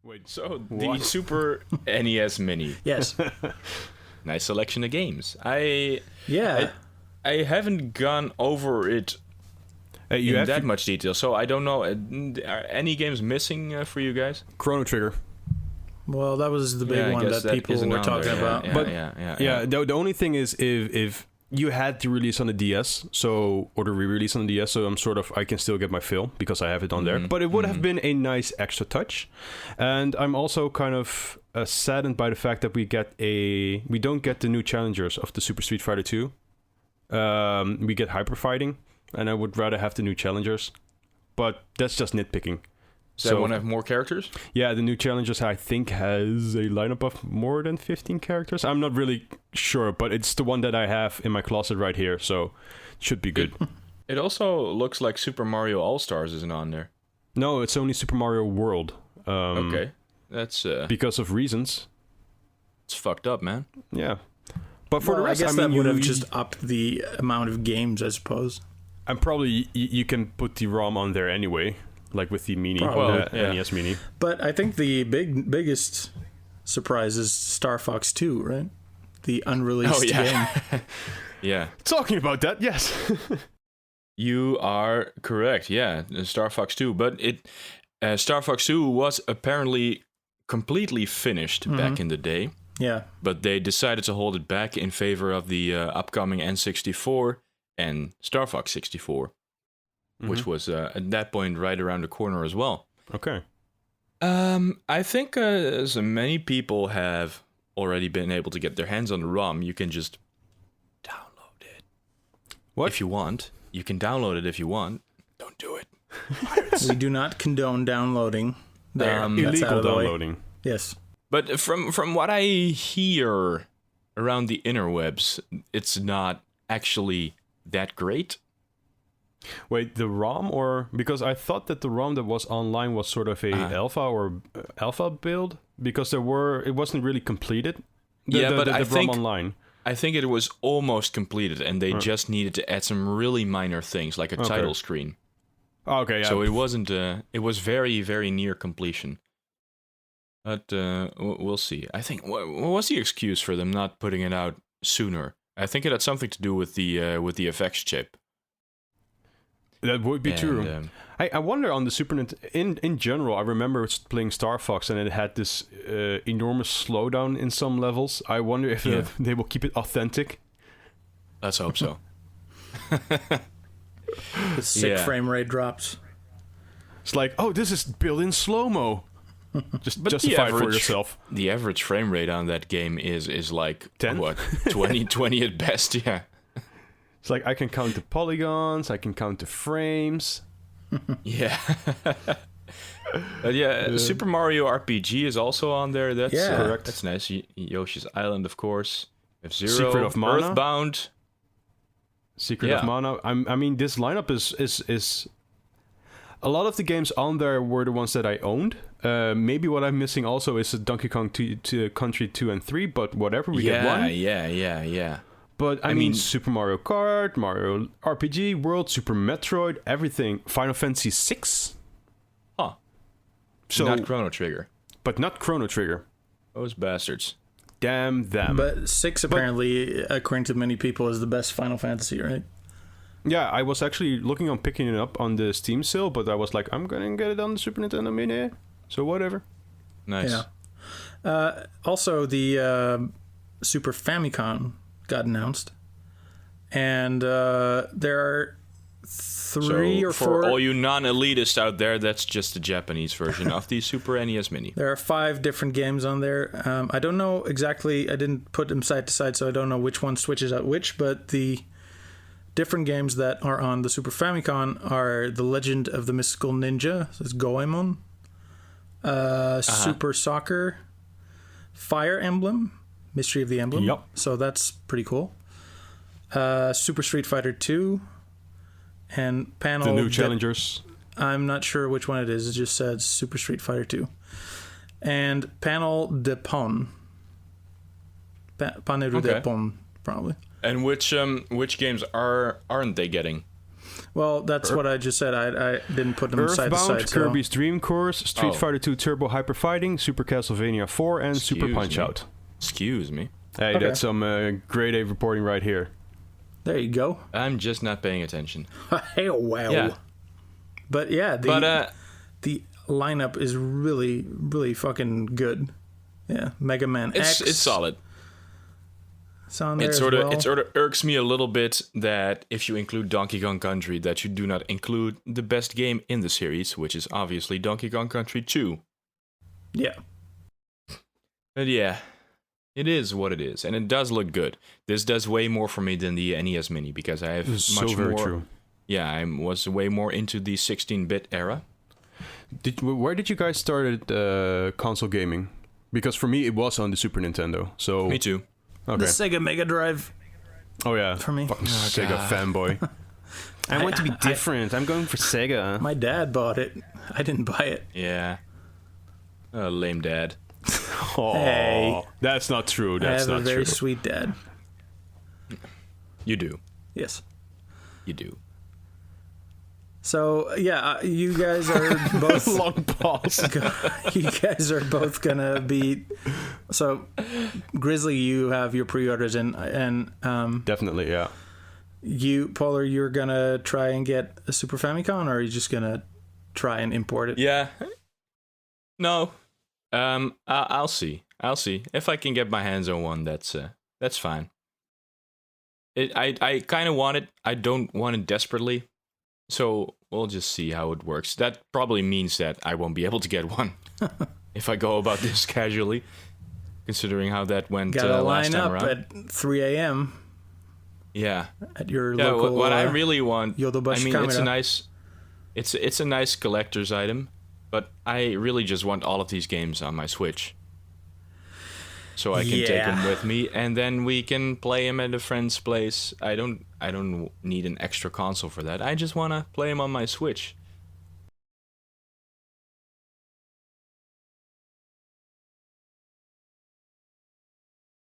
Wait, So what? the Super NES Mini. Yes. Nice selection of games. I Yeah. I haven't gone over it you in have that much detail, so I don't know. Are any games missing for you guys? Chrono Trigger. Well, that was the big Yeah, I one guess that that people isn't were on talking there, about. Yeah, But- yeah. The only thing is if you had the release on the DS, or the re-release on the DS, so I can still get my fill because I have it on there. But it would have been a nice extra touch. And I'm also kind of saddened by the fact that we don't get the new challengers of the Super Street Fighter 2. We get Hyper Fighting, and I would rather have the new challengers. But that's just nitpicking. Does that one have more characters? Yeah, the new challengers I think has a lineup of more than 15 characters. I'm not really sure, but it's the one that I have in my closet right here, so it should be good. It also looks like Super Mario All-Stars isn't on there. No, it's only Super Mario World. Okay. That's Because of reasons. it's fucked up, man. Yeah. But for the rest, I guess I mean, that would have just upped the amount of games, I suppose. And probably you can put the ROM on there anyway, like with the Mini, NES Mini. But I think the biggest surprise is Star Fox 2, right? The unreleased game. Yeah. Talking about that, yes. You are correct. Yeah, Star Fox 2, but Star Fox 2 was apparently completely finished back in the day. Yeah. But they decided to hold it back in favor of the upcoming N64 and Star Fox 64, which was at that point right around the corner as well. Okay. I think as many people have already been able to get their hands on the ROM, you can just download it. What? If you want. You can download it if you want. Don't do it. We do not condone downloading. There. That's out Illegal of the way. downloading. Yes. But from what I hear around the interwebs, it's not actually that great. Wait, the ROM or... Because I thought that the ROM that was online was sort of a alpha build, because it wasn't really completed. But I the think ROM online. I think it was almost completed, and they just needed to add some really minor things, like a title screen. Okay, yeah. So it wasn't. It was very, very near completion. But we'll see. I think what was the excuse for them not putting it out sooner? I think it had something to do with the FX chip. That would be true. I wonder on the Super Nintendo, in general, I remember playing Star Fox and it had this enormous slowdown in some levels. I wonder if they will keep it authentic. Let's hope so. The sick frame rate drops. It's like, oh, this is built in slow-mo. Just But justify it for yourself. The average frame rate on that game is like 10? what 20 at best. Yeah. It's like I can count the polygons, I can count the frames. Yeah. But Super Mario RPG is also on there. That's correct. That's nice. Yoshi's Island, of course. F-Zero, Secret of Mana. Earthbound. Secret of Mana. I mean, this lineup is a lot of the games on there were the ones that I owned. Maybe what I'm missing also is Donkey Kong Country 2 and 3, but whatever, we get one. Yeah. But I mean, Super Mario Kart, Mario RPG World, Super Metroid, everything. Final Fantasy 6. Huh. So, not Chrono Trigger. But not Chrono Trigger. Those bastards. Damn them. But 6 apparently, according to many people, is the best Final Fantasy, right? Yeah, I was actually looking on picking it up on the Steam sale, but I was like, I'm gonna get it on the Super Nintendo Mini, so whatever. Nice. Yeah. Also, the Super Famicom got announced, and there are three or for four. For all you non-elitists out there, that's just the Japanese version of the Super NES Mini. There are 5 different games on there. I don't know exactly. I didn't put them side to side, so I don't know which one switches out which. But the different games that are on the Super Famicom are The Legend of the Mystical Ninja. So it's GaB-Man. Super Soccer. Fire Emblem. Mystery of the Emblem. Yep. So that's pretty cool. Super Street Fighter 2. And panel... The new challengers. I'm not sure which one it is. It just said Super Street Fighter 2. And Panel de Pon. Paneru de Pon, probably. And which games aren't they getting? Well, that's what I just said. I didn't put them side to Earthbound, side. Kirby's Dream Course, Street Fighter 2 Turbo Hyper Fighting, Super Castlevania 4, and Super Punch-Out. Excuse me. Hey, that's some grade A reporting right here. There you go. I'm just not paying attention. Hey, wow. Yeah. But yeah, the lineup is really, really fucking good. Yeah, Mega Man X. It's solid. It's on there It as well. sort of irks me a little bit that if you include Donkey Kong Country, that you do not include the best game in the series, which is obviously Donkey Kong Country 2. Yeah. But yeah, it is what it is, and it does look good. This does way more for me than the NES Mini because I have much very more. True. Yeah, I was way more into the 16-bit era. Where did you guys start console gaming? Because for me, it was on the Super Nintendo. So Me too. Okay. The Sega Mega Drive. Oh yeah, for me. Fucking Sega fanboy. I want to be different. I'm going for Sega. My dad bought it. I didn't buy it. Yeah. Lame dad. Oh, Hey. that's not true. That's I have not a very true. sweet dad. You do. Yes. You do. So yeah, you guys are both Long pause. you guys are both gonna be. So, Grizzly, you have your pre-orders and Definitely, yeah. you, Polar, you're gonna try and get a Super Famicom, or are you just gonna try and import it? Yeah. No. I'll see. I'll see if I can get my hands on one. That's fine. I kind of want it. I don't want it desperately. So we'll just see how it works. That probably means that I won't be able to get one if I go about this casually, considering how that went Gotta last line time up around. at 3 a.m. Yeah. at your Yeah. local. What I really want. Yodobashi I mean, it's a Kamera. nice. It's a nice collector's item, but I really just want all of these games on my Switch, so I can take them with me, and then we can play them at a friend's place. I don't need an extra console for that. I just want to play them on my Switch.